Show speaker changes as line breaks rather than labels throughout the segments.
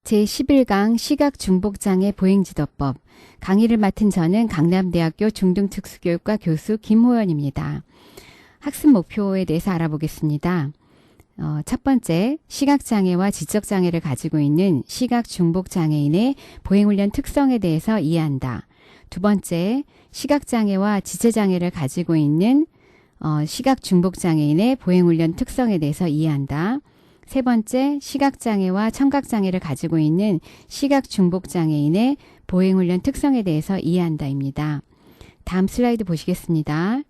제11강 시각중복장애 보행지도법. 강의를 맡은 저는 강남대학교 중등특수교육과 교수 김호연입니다. 학습 목표에 대해서 알아보겠습니다. 첫 번째, 시각장애와 지적장애를 가지고 있는 시각중복장애인의 보행훈련 특성에 대해서 이해한다. 두 번째, 시각장애와 지체장애를 가지고 있는 시각중복장애인의 보행훈련 특성에 대해서 이해한다. 세 번째, 시각장애와 청각장애를 가지고 있는 시각중복장애인의 보행훈련 특성에 대해서 이해한다입니다. 다음 슬라이드 보시겠습니다.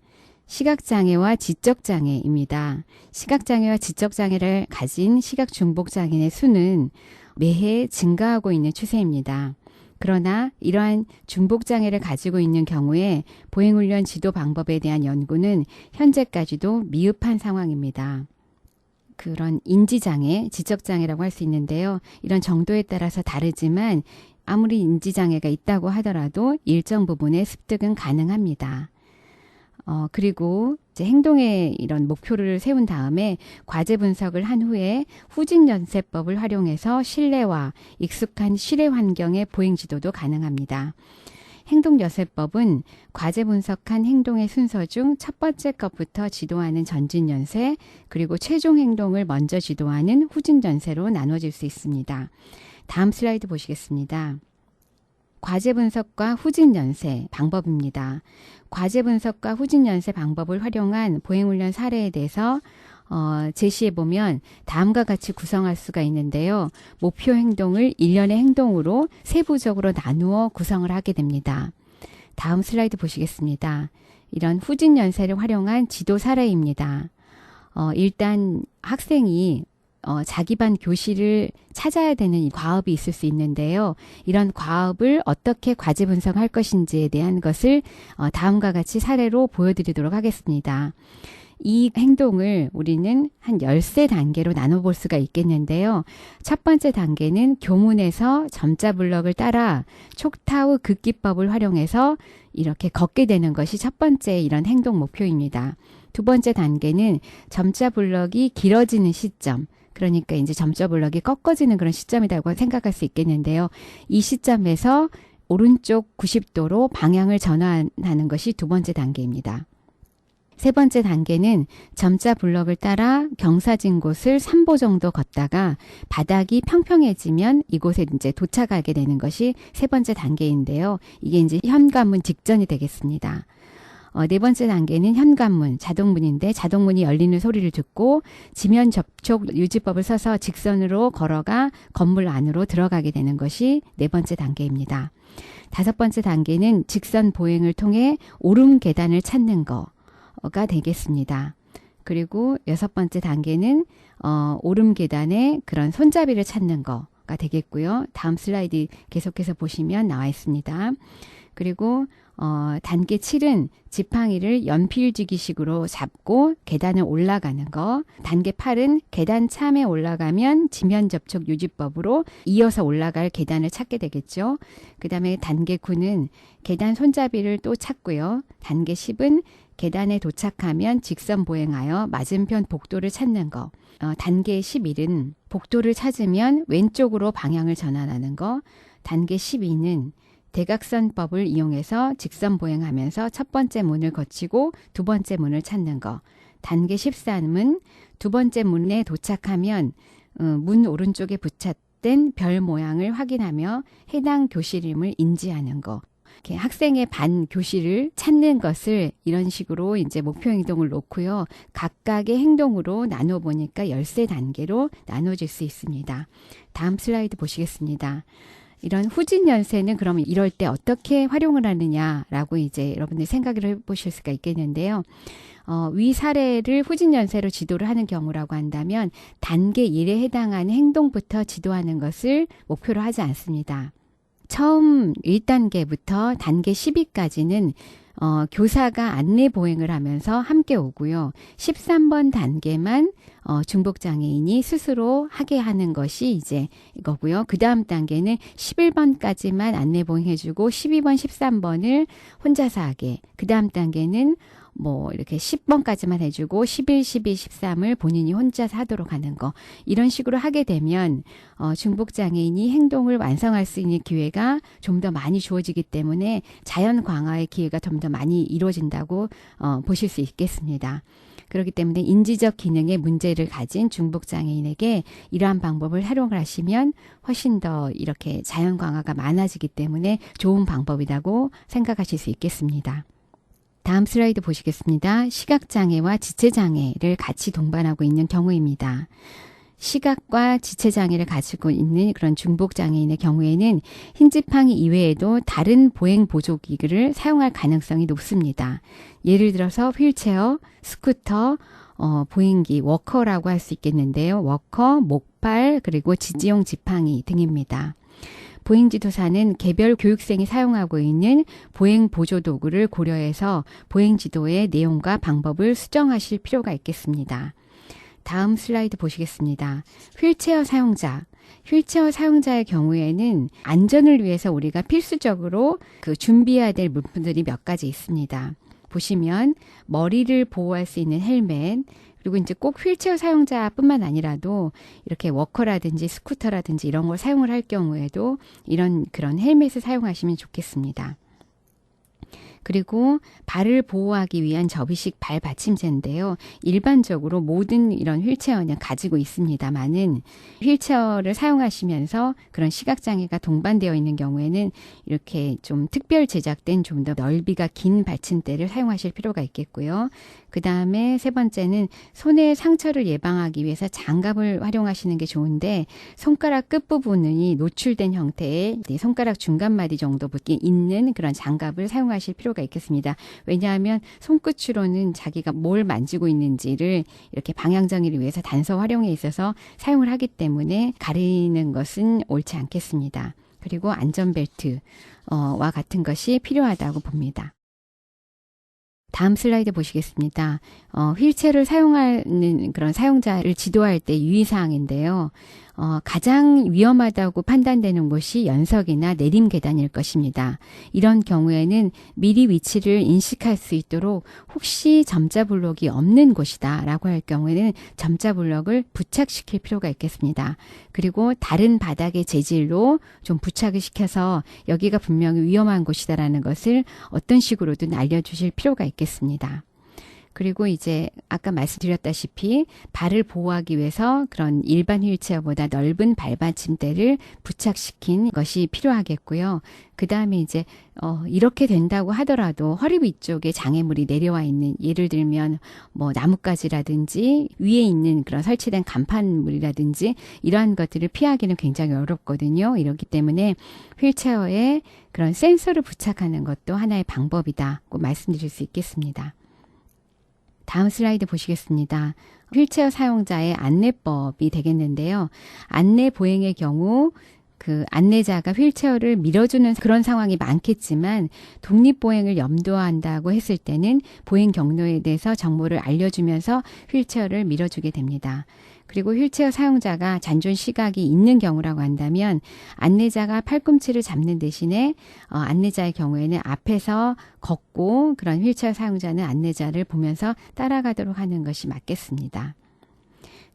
시각장애와 지적장애입니다. 시각장애와 지적장애를 가진 시각중복장애인의 수는 매해 증가하고 있는 추세입니다. 그러나 이러한 중복장애를 가지고 있는 경우에 보행훈련 지도 방법에 대한 연구는 현재까지도 미흡한 상황입니다. 그런 인지장애, 지적장애라고 할 수 있는데요. 이런 정도에 따라서 다르지만 아무리 인지장애가 있다고 하더라도 일정 부분의 습득은 가능합니다. 그리고 이제 행동에 이런 목표를 세운 다음에 과제 분석을 한 후에 후진연세법을 활용해서 실내와 익숙한 실외 환경의 보행 지도도 가능합니다. 행동연세법은 과제 분석한 행동의 순서 중 첫 번째 것부터 지도하는 전진연세, 그리고 최종 행동을 먼저 지도하는 후진연세로 나눠질 수 있습니다. 다음 슬라이드 보시겠습니다. 과제 분석과 후진연세 방법입니다. 과제 분석과 후진연세 방법을 활용한 보행훈련 사례에 대해서 제시해보면 다음과 같이 구성할 수가 있는데요. 목표 행동을 일련의 행동으로 세부적으로 나누어 구성을 하게 됩니다. 다음 슬라이드 보시겠습니다. 이런 후진연세를 활용한 지도 사례입니다. 일단 학생이 자기 반 교실을 찾아야 되는 과업이 있을 수 있는데요. 이런 과업을 어떻게 과제 분석할 것인지에 대한 것을 다음과 같이 사례로 보여드리도록 하겠습니다. 이 행동을 우리는 한 13단계로 나눠볼 수가 있겠는데요. 첫 번째 단계는 교문에서 점자 블럭을 따라 촉타우 긋기법을 활용해서 이렇게 걷게 되는 것이 첫 번째 이런 행동 목표입니다. 두 번째 단계는 점자 블럭이 길어지는 시점, 그러니까 이제 점자 블럭이 꺾어지는 그런 시점이라고 생각할 수 있겠는데요. 이 시점에서 오른쪽 90도로 방향을 전환하는 것이 두 번째 단계입니다. 세 번째 단계는 점자 블럭을 따라 경사진 곳을 3보 정도 걷다가 바닥이 평평해지면 이곳에 이제 도착하게 되는 것이 세 번째 단계인데요. 이게 이제 현관문 직전이 되겠습니다. 네 번째 단계는 현관문, 자동문인데 자동문이 열리는 소리를 듣고 지면 접촉 유지법을 써서 직선으로 걸어가 건물 안으로 들어가게 되는 것이 네 번째 단계입니다. 다섯 번째 단계는 직선 보행을 통해 오름 계단을 찾는 거가 되겠습니다. 그리고 여섯 번째 단계는 오름 계단에 그런 손잡이를 찾는 거가 되겠고요. 다음 슬라이드 계속해서 보시면 나와 있습니다. 그리고 단계 7은 지팡이를 연필쥐기식으로 잡고 계단을 올라가는 거. 단계 8은 계단 참에 올라가면 지면 접촉 유지법으로 이어서 올라갈 계단을 찾게 되겠죠. 그 다음에 단계 9는 계단 손잡이를 또 찾고요. 단계 10은 계단에 도착하면 직선 보행하여 맞은편 복도를 찾는 거. 단계 11은 복도를 찾으면 왼쪽으로 방향을 전환하는 거. 단계 12는 대각선법을 이용해서 직선 보행하면서 첫 번째 문을 거치고 두 번째 문을 찾는 거. 단계 13은 두 번째 문에 도착하면 문 오른쪽에 부착된 별 모양을 확인하며 해당 교실임을 인지하는 거. 이렇게 학생의 반 교실을 찾는 것을 이런 식으로 이제 목표 행동을 놓고요. 각각의 행동으로 나눠 보니까 13단계로 나눠질 수 있습니다. 다음 슬라이드 보시겠습니다. 이런 후진연세는 그러면 이럴 때 어떻게 활용을 하느냐라고 이제 여러분들 생각을 해보실 수가 있겠는데요. 위 사례를 후진연세로 지도를 하는 경우라고 한다면 단계 1에 해당하는 행동부터 지도하는 것을 목표로 하지 않습니다. 처음 1단계부터 단계 12까지는 교사가 안내 보행을 하면서 함께 오고요. 13번 단계만 중복장애인이 스스로 하게 하는 것이 이제 이거고요. 그 다음 단계는 11번까지만 안내 보행해주고 12번, 13번을 혼자서 하게. 그 다음 단계는 뭐 이렇게 10번까지만 해주고 11, 12, 13을 본인이 혼자서 하도록 하는 거. 이런 식으로 하게 되면 중복장애인이 행동을 완성할 수 있는 기회가 좀 더 많이 주어지기 때문에 자연 강화의 기회가 좀 더 많이 이루어진다고 보실 수 있겠습니다. 그렇기 때문에 인지적 기능에 문제를 가진 중복장애인에게 이러한 방법을 활용을 하시면 훨씬 더 이렇게 자연 강화가 많아지기 때문에 좋은 방법이라고 생각하실 수 있겠습니다. 다음 슬라이드 보시겠습니다. 시각장애와 지체장애를 같이 동반하고 있는 경우입니다. 시각과 지체장애를 가지고 있는 그런 중복장애인의 경우에는 흰지팡이 이외에도 다른 보행보조기기를 사용할 가능성이 높습니다. 예를 들어서 휠체어, 스쿠터, 보행기, 워커라고 할 수 있겠는데요. 워커, 목발, 그리고 지지용 지팡이 등입니다. 보행지도사는 개별 교육생이 사용하고 있는 보행보조도구를 고려해서 보행지도의 내용과 방법을 수정하실 필요가 있겠습니다. 다음 슬라이드 보시겠습니다. 휠체어 사용자. 휠체어 사용자의 경우에는 안전을 위해서 우리가 필수적으로 준비해야 될 물품들이 몇 가지 있습니다. 보시면 머리를 보호할 수 있는 헬멧, 그리고 이제 꼭 휠체어 사용자뿐만 아니라도 이렇게 워커라든지 스쿠터라든지 이런 걸 사용을 할 경우에도 그런 헬멧을 사용하시면 좋겠습니다. 그리고 발을 보호하기 위한 접이식 발 받침제인데요. 일반적으로 모든 이런 휠체어는 가지고 있습니다만은 휠체어를 사용하시면서 그런 시각장애가 동반되어 있는 경우에는 이렇게 좀 특별 제작된 좀 더 넓이가 긴 받침대를 사용하실 필요가 있겠고요. 그 다음에 세 번째는 손의 상처를 예방하기 위해서 장갑을 활용하시는 게 좋은데 손가락 끝부분이 노출된 형태의 손가락 중간마디 정도밖에 있는 그런 장갑을 사용하실 필요가 있겠습니다. 왜냐하면 손끝으로는 자기가 뭘 만지고 있는지를 이렇게 방향정의를 위해서 단서 활용에 있어서 사용을 하기 때문에 가리는 것은 옳지 않겠습니다. 그리고 안전벨트와 같은 것이 필요하다고 봅니다. 다음 슬라이드 보시겠습니다. 휠체어를 사용하는 그런 사용자를 지도할 때 유의사항인데요. 가장 위험하다고 판단되는 곳이 연석이나 내림 계단일 것입니다. 이런 경우에는 미리 위치를 인식할 수 있도록 혹시 점자 블록이 없는 곳이다 라고 할 경우에는 점자 블록을 부착시킬 필요가 있겠습니다. 그리고 다른 바닥의 재질로 좀 부착을 시켜서 여기가 분명히 위험한 곳이다라는 것을 어떤 식으로든 알려주실 필요가 있겠습니다. 그리고 이제 아까 말씀드렸다시피 발을 보호하기 위해서 그런 일반 휠체어보다 넓은 발받침대를 부착시킨 것이 필요하겠고요. 그 다음에 이제 이렇게 된다고 하더라도 허리 위쪽에 장애물이 내려와 있는, 예를 들면 뭐 나뭇가지라든지 위에 있는 그런 설치된 간판물이라든지 이러한 것들을 피하기는 굉장히 어렵거든요. 이렇기 때문에 휠체어에 그런 센서를 부착하는 것도 하나의 방법이다고 말씀드릴 수 있겠습니다. 다음 슬라이드 보시겠습니다. 휠체어 사용자의 안내법이 되겠는데요. 안내 보행의 경우 안내자가 휠체어를 밀어주는 그런 상황이 많겠지만 독립보행을 염두한다고 했을 때는 보행 경로에 대해서 정보를 알려주면서 휠체어를 밀어주게 됩니다. 그리고 휠체어 사용자가 잔존 시각이 있는 경우라고 한다면 안내자가 팔꿈치를 잡는 대신에 안내자의 경우에는 앞에서 걷고 그런 휠체어 사용자는 안내자를 보면서 따라가도록 하는 것이 맞겠습니다.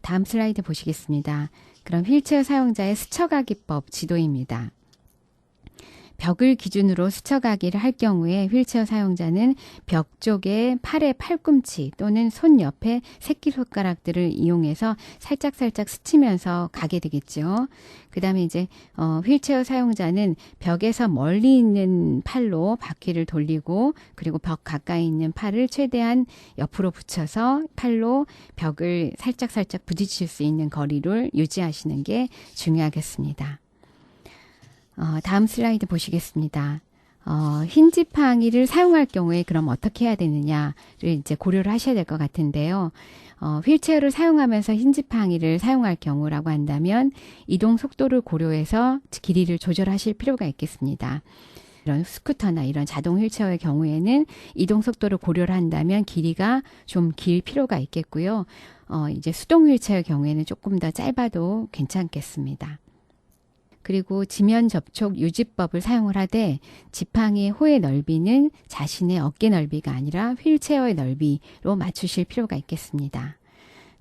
다음 슬라이드 보시겠습니다. 그럼 휠체어 사용자의 스쳐가기법 지도입니다. 벽을 기준으로 스쳐가기를 할 경우에 휠체어 사용자는 벽 쪽에 팔의 팔꿈치 또는 손 옆에 새끼손가락들을 이용해서 살짝 스치면서 가게 되겠죠. 그 다음에 이제 휠체어 사용자는 벽에서 멀리 있는 팔로 바퀴를 돌리고 그리고 벽 가까이 있는 팔을 최대한 옆으로 붙여서 팔로 벽을 살짝 부딪힐 수 있는 거리를 유지하시는 게 중요하겠습니다. 다음 슬라이드 보시겠습니다. 흰 지팡이를 사용할 경우에 그럼 어떻게 해야 되느냐를 이제 고려를 하셔야 될 것 같은데요. 휠체어를 사용하면서 흰 지팡이를 사용할 경우라고 한다면 이동 속도를 고려해서 길이를 조절하실 필요가 있겠습니다. 이런 스쿠터나 이런 자동 휠체어의 경우에는 이동 속도를 고려를 한다면 길이가 좀 길 필요가 있겠고요. 이제 수동 휠체어의 경우에는 조금 더 짧아도 괜찮겠습니다. 그리고 지면 접촉 유지법을 사용을 하되 지팡이의 호의 넓이는 자신의 어깨 넓이가 아니라 휠체어의 넓이로 맞추실 필요가 있겠습니다.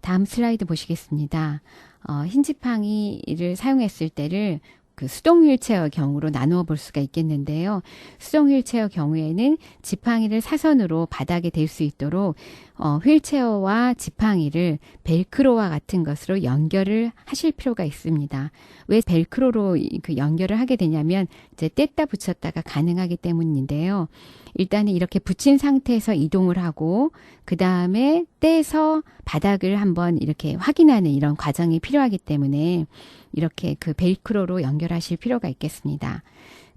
다음 슬라이드 보시겠습니다. 흰 지팡이를 사용했을 때를 그 수동 휠체어 경우로 나누어 볼 수가 있겠는데요. 수동 휠체어 경우에는 지팡이를 사선으로 바닥에 댈 수 있도록 휠체어와 지팡이를 벨크로와 같은 것으로 연결을 하실 필요가 있습니다. 왜 벨크로로 그 연결을 하게 되냐면 이제 뗐다 붙였다가 가능하기 때문인데요. 일단은 이렇게 붙인 상태에서 이동을 하고 그 다음에 떼서 바닥을 한번 이렇게 확인하는 이런 과정이 필요하기 때문에 이렇게 그 벨크로로 연결하실 필요가 있겠습니다.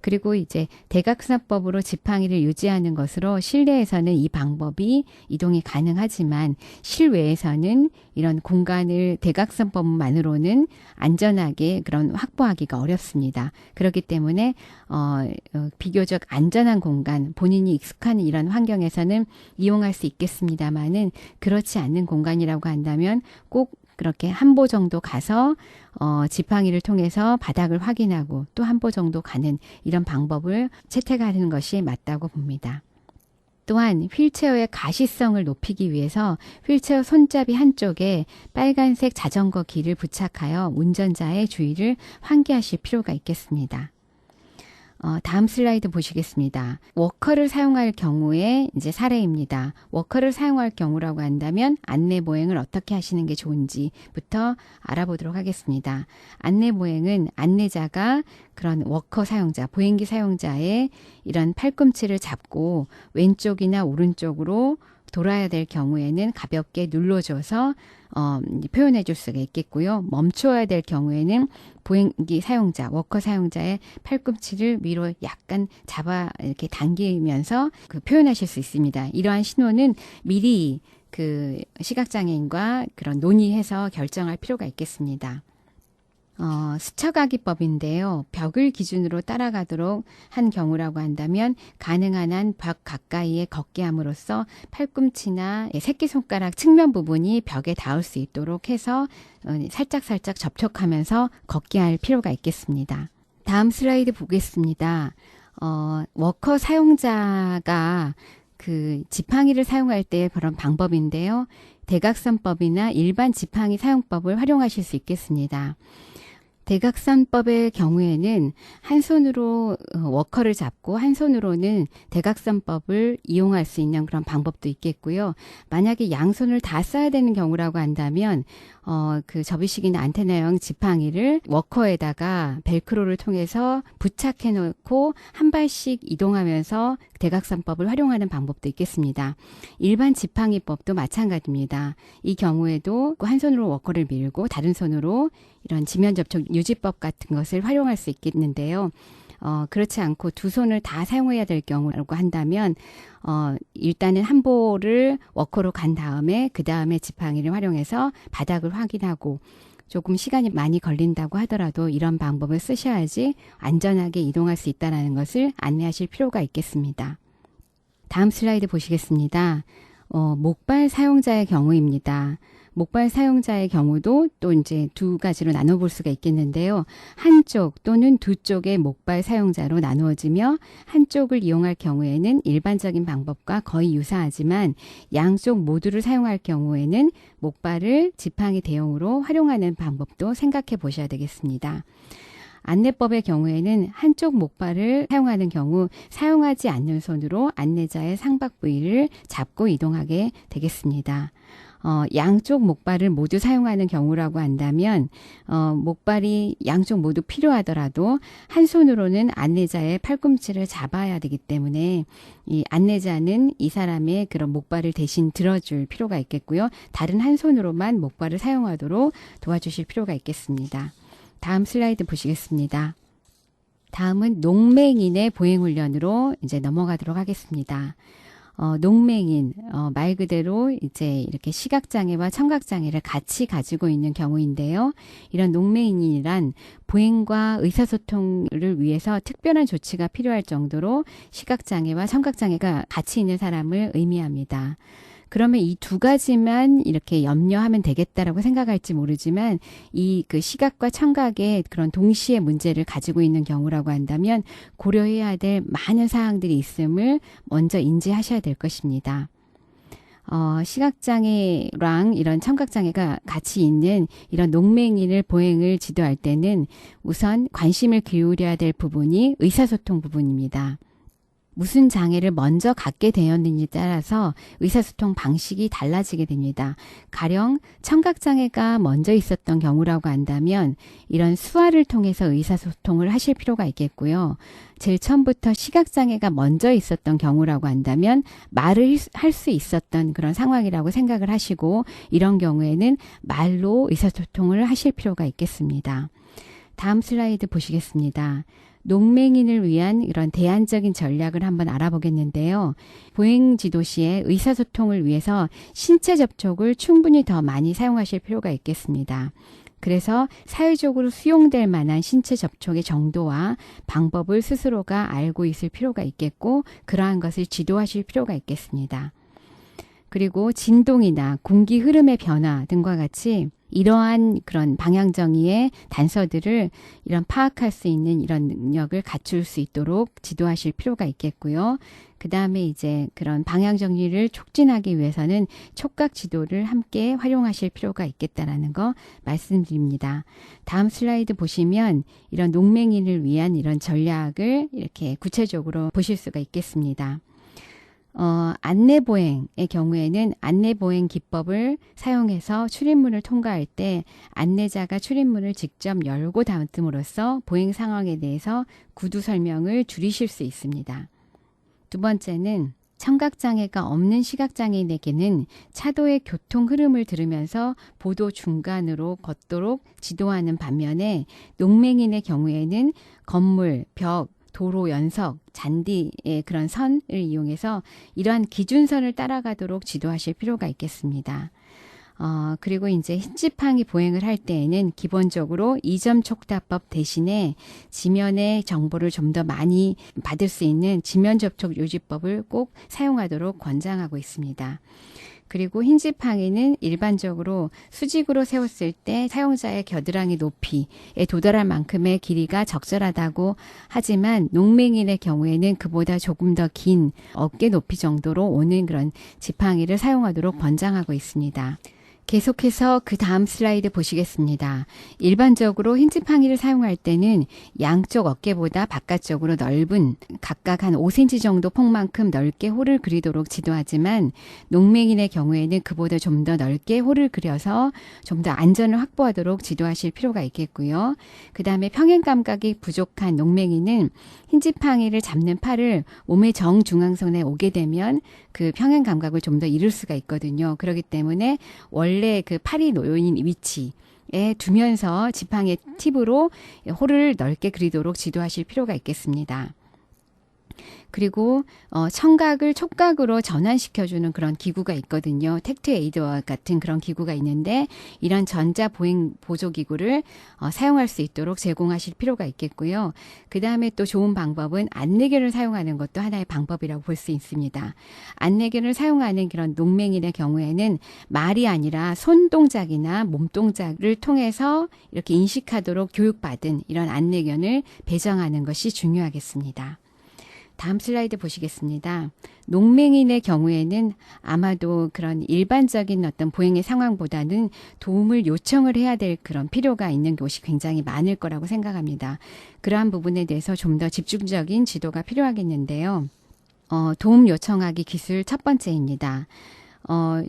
그리고 이제 대각선법으로 지팡이를 유지하는 것으로 실내에서는 이 방법이 이동이 가능하지만 실외에서는 이런 공간을 대각선법만으로는 안전하게 그런 확보하기가 어렵습니다. 그렇기 때문에 비교적 안전한 공간, 본인이 익숙한 이런 환경에서는 이용할 수 있겠습니다만은 그렇지 않는 공간이라고 한다면 꼭 그렇게 한 보 정도 가서 지팡이를 통해서 바닥을 확인하고 또 한 보 정도 가는 이런 방법을 채택하는 것이 맞다고 봅니다. 또한 휠체어의 가시성을 높이기 위해서 휠체어 손잡이 한쪽에 빨간색 자전거 길을 부착하여 운전자의 주의를 환기하실 필요가 있겠습니다. 다음 슬라이드 보시겠습니다. 워커를 사용할 경우에 이제 사례입니다. 워커를 사용할 경우라고 한다면 안내 보행을 어떻게 하시는 게 좋은지부터 알아보도록 하겠습니다. 안내 보행은 안내자가 그런 워커 사용자, 보행기 사용자의 이런 팔꿈치를 잡고 왼쪽이나 오른쪽으로 돌아야 될 경우에는 가볍게 눌러줘서 표현해 줄 수가 있겠고요. 멈춰야 될 경우에는 보행기 사용자, 워커 사용자의 팔꿈치를 위로 약간 잡아 이렇게 당기면서 표현하실 수 있습니다. 이러한 신호는 미리 그 시각장애인과 그런 논의해서 결정할 필요가 있겠습니다. 스쳐가기법인데요. 벽을 기준으로 따라가도록 한 경우라고 한다면 가능한 한 벽 가까이에 걷게 함으로써 팔꿈치나 새끼손가락 측면 부분이 벽에 닿을 수 있도록 해서 살짝살짝 접촉하면서 걷게 할 필요가 있겠습니다. 다음 슬라이드 보겠습니다. 워커 사용자가 그 지팡이를 사용할 때 그런 방법인데요. 대각선법이나 일반 지팡이 사용법을 활용하실 수 있겠습니다. 대각선법의 경우에는 한 손으로 워커를 잡고 한 손으로는 대각선법을 이용할 수 있는 그런 방법도 있겠고요. 만약에 양손을 다 써야 되는 경우라고 한다면 그 접이식이나 안테나형 지팡이를 워커에다가 벨크로를 통해서 부착해 놓고 한 발씩 이동하면서 대각선법을 활용하는 방법도 있겠습니다. 일반 지팡이법도 마찬가지입니다. 이 경우에도 한 손으로 워커를 밀고 다른 손으로 이런 지면 접촉 유지법 같은 것을 활용할 수 있겠는데요. 그렇지 않고 두 손을 다 사용해야 될 경우라고 한다면 일단은 한 볼을 워커로 간 다음에 그 다음에 지팡이를 활용해서 바닥을 확인하고 조금 시간이 많이 걸린다고 하더라도 이런 방법을 쓰셔야지 안전하게 이동할 수 있다는 것을 안내하실 필요가 있겠습니다. 다음 슬라이드 보시겠습니다. 목발 사용자의 경우입니다. 목발 사용자의 경우도 또 이제 두 가지로 나눠볼 수가 있겠는데요. 한쪽 또는 두 쪽의 목발 사용자로 나누어지며 한쪽을 이용할 경우에는 일반적인 방법과 거의 유사하지만 양쪽 모두를 사용할 경우에는 목발을 지팡이 대용으로 활용하는 방법도 생각해 보셔야 되겠습니다. 안내법의 경우에는 한쪽 목발을 사용하는 경우 사용하지 않는 손으로 안내자의 상박 부위를 잡고 이동하게 되겠습니다. 양쪽 목발을 모두 사용하는 경우라고 한다면 목발이 양쪽 모두 필요하더라도 한 손으로는 안내자의 팔꿈치를 잡아야 되기 때문에 이 안내자는 이 사람의 그런 목발을 대신 들어줄 필요가 있겠고요. 다른 한 손으로만 목발을 사용하도록 도와주실 필요가 있겠습니다. 다음 슬라이드 보시겠습니다. 다음은 농맹인의 보행훈련으로 이제 넘어가도록 하겠습니다. 농맹인, 말 그대로 이제 이렇게 시각장애와 청각장애를 같이 가지고 있는 경우인데요. 이런 농맹인이란 보행과 의사소통을 위해서 특별한 조치가 필요할 정도로 시각장애와 청각장애가 같이 있는 사람을 의미합니다. 그러면 이 두 가지만 이렇게 염려하면 되겠다라고 생각할지 모르지만 이 그 시각과 청각의 그런 동시에 문제를 가지고 있는 경우라고 한다면 고려해야 될 많은 사항들이 있음을 먼저 인지하셔야 될 것입니다. 시각장애랑 이런 청각장애가 같이 있는 이런 농맹인을 보행을 지도할 때는 우선 관심을 기울여야 될 부분이 의사소통 부분입니다. 무슨 장애를 먼저 갖게 되었는지에 따라서 의사소통 방식이 달라지게 됩니다. 가령 청각장애가 먼저 있었던 경우라고 한다면 이런 수화를 통해서 의사소통을 하실 필요가 있겠고요. 제일 처음부터 시각장애가 먼저 있었던 경우라고 한다면 말을 할 수 있었던 그런 상황이라고 생각을 하시고 이런 경우에는 말로 의사소통을 하실 필요가 있겠습니다. 다음 슬라이드 보시겠습니다. 농맹인을 위한 이런 대안적인 전략을 한번 알아보겠는데요. 보행지도 시에 의사소통을 위해서 신체 접촉을 충분히 더 많이 사용하실 필요가 있겠습니다. 그래서 사회적으로 수용될 만한 신체 접촉의 정도와 방법을 스스로가 알고 있을 필요가 있겠고 그러한 것을 지도하실 필요가 있겠습니다. 그리고 진동이나 공기 흐름의 변화 등과 같이 이러한 그런 방향정의의 단서들을 이런 파악할 수 있는 이런 능력을 갖출 수 있도록 지도하실 필요가 있겠고요. 그 다음에 이제 그런 방향정의를 촉진하기 위해서는 촉각 지도를 함께 활용하실 필요가 있겠다라는 거 말씀드립니다. 다음 슬라이드 보시면 이런 농맹인을 위한 이런 전략을 이렇게 구체적으로 보실 수가 있겠습니다. 안내보행의 경우에는 안내보행 기법을 사용해서 출입문을 통과할 때 안내자가 출입문을 직접 열고 닫음으로써 보행 상황에 대해서 구두 설명을 줄이실 수 있습니다. 두 번째는 청각장애가 없는 시각장애인에게는 차도의 교통 흐름을 들으면서 보도 중간으로 걷도록 지도하는 반면에 농맹인의 경우에는 건물, 벽, 도로 연석, 잔디의 그런 선을 이용해서 이러한 기준선을 따라가도록 지도하실 필요가 있겠습니다. 그리고 이제 흰지팡이 보행을 할 때에는 기본적으로 이점 촉다법 대신에 지면의 정보를 좀 더 많이 받을 수 있는 지면 접촉 요지법을 꼭 사용하도록 권장하고 있습니다. 그리고 흰지팡이는 일반적으로 수직으로 세웠을 때 사용자의 겨드랑이 높이에 도달할 만큼의 길이가 적절하다고 하지만 농맹인의 경우에는 그보다 조금 더 긴 어깨 높이 정도로 오는 그런 지팡이를 사용하도록 권장하고 있습니다. 계속해서 그 다음 슬라이드 보시겠습니다. 일반적으로 흰지팡이를 사용할 때는 양쪽 어깨보다 바깥쪽으로 넓은 각각 한 5cm 정도 폭만큼 넓게 홀을 그리도록 지도하지만 농맹인의 경우에는 그보다 좀 더 넓게 홀을 그려서 좀 더 안전을 확보하도록 지도하실 필요가 있겠고요. 그 다음에 평행 감각이 부족한 농맹이는 흰지팡이를 잡는 팔을 몸의 정중앙선에 오게 되면 그 평행 감각을 좀 더 잃을 수가 있거든요. 그렇기 때문에 원래 그 팔이 놓인 위치에 두면서 지팡이 팁으로 홀을 넓게 그리도록 지도하실 필요가 있겠습니다. 그리고 청각을 촉각으로 전환시켜주는 그런 기구가 있거든요. 텍트 에이드와 같은 그런 기구가 있는데 이런 전자보행 보조기구를 사용할 수 있도록 제공하실 필요가 있겠고요. 그 다음에 또 좋은 방법은 안내견을 사용하는 것도 하나의 방법이라고 볼 수 있습니다. 안내견을 사용하는 그런 농맹인의 경우에는 말이 아니라 손동작이나 몸동작을 통해서 이렇게 인식하도록 교육받은 이런 안내견을 배정하는 것이 중요하겠습니다. 다음 슬라이드 보시겠습니다. 농맹인의 경우에는 아마도 그런 일반적인 어떤 보행의 상황보다는 도움을 요청을 해야 될 그런 필요가 있는 곳이 굉장히 많을 거라고 생각합니다. 그러한 부분에 대해서 좀 더 집중적인 지도가 필요하겠는데요. 도움 요청하기 기술 첫 번째입니다.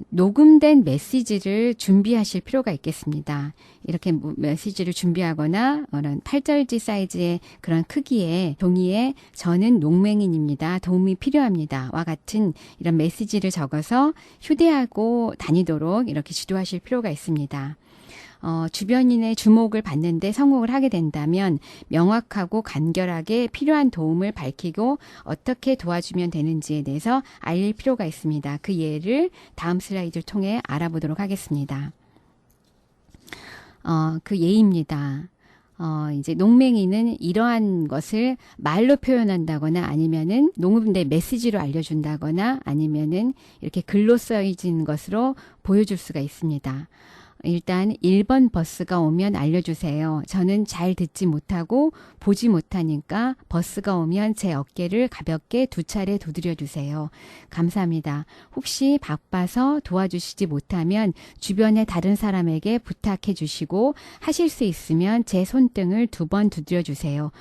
녹음된 메시지를 준비하실 필요가 있겠습니다. 이렇게 메시지를 준비하거나 8절지 사이즈의 그런 크기의 종이에 저는 농맹인입니다. 도움이 필요합니다. 와 같은 이런 메시지를 적어서 휴대하고 다니도록 이렇게 지도하실 필요가 있습니다. 주변인의 주목을 받는데 성공을 하게 된다면 명확하고 간결하게 필요한 도움을 밝히고 어떻게 도와주면 되는지에 대해서 알릴 필요가 있습니다. 그 예를 다음 슬라이드를 통해 알아보도록 하겠습니다. 그 예입니다. 이제 농맹이는 이러한 것을 말로 표현한다거나 아니면은 농업인데 메시지로 알려준다거나 아니면은 이렇게 글로 써진 것으로 보여줄 수가 있습니다. 일단 1번 버스가 오면 알려주세요. 저는 잘 듣지 못하고 보지 못하니까 버스가 오면 제 어깨를 가볍게 2차례 두드려 주세요. 감사합니다. 혹시 바빠서 도와주시지 못하면 주변의 다른 사람에게 부탁해 주시고 하실 수 있으면 제 손등을 2번 두드려 주세요.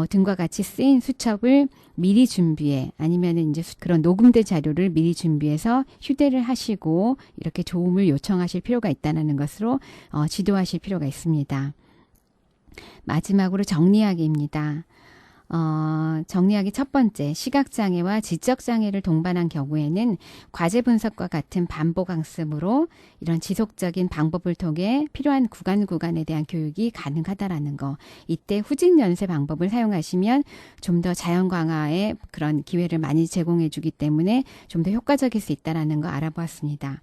등과 같이 쓰인 수첩을 미리 준비해 아니면 이제 그런 녹음된 자료를 미리 준비해서 휴대를 하시고 이렇게 도움을 요청하실 필요가 있다는 것으로 지도하실 필요가 있습니다. 마지막으로 정리하기입니다. 정리하기 첫 번째, 시각장애와 지적장애를 동반한 경우에는 과제 분석과 같은 반복 학습으로 이런 지속적인 방법을 통해 필요한 구간에 대한 교육이 가능하다라는 거. 이때 후진 연세 방법을 사용하시면 좀 더 자연 강화의 그런 기회를 많이 제공해 주기 때문에 좀 더 효과적일 수 있다라는 거 알아보았습니다.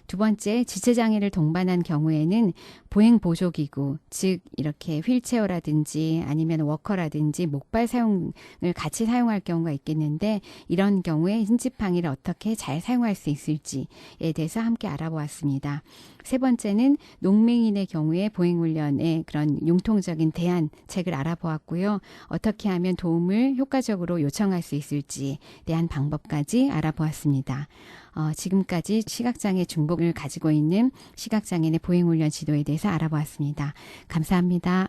두 번째, 지체장애를 동반한 경우에는 보행보조기구, 즉 이렇게 휠체어라든지 아니면 워커라든지 목발 사용을 같이 사용할 경우가 있겠는데 이런 경우에 힌지팡이를 어떻게 잘 사용할 수 있을지에 대해서 함께 알아보았습니다. 세 번째는 농맹인의 경우에 보행훈련의 그런 융통적인 대안책을 알아보았고요. 어떻게 하면 도움을 효과적으로 요청할 수 있을지에 대한 방법까지 알아보았습니다. 지금까지 시각장애 중복을 가지고 있는 시각장애인의 보행훈련 지도에 대해서 알아보았습니다. 감사합니다.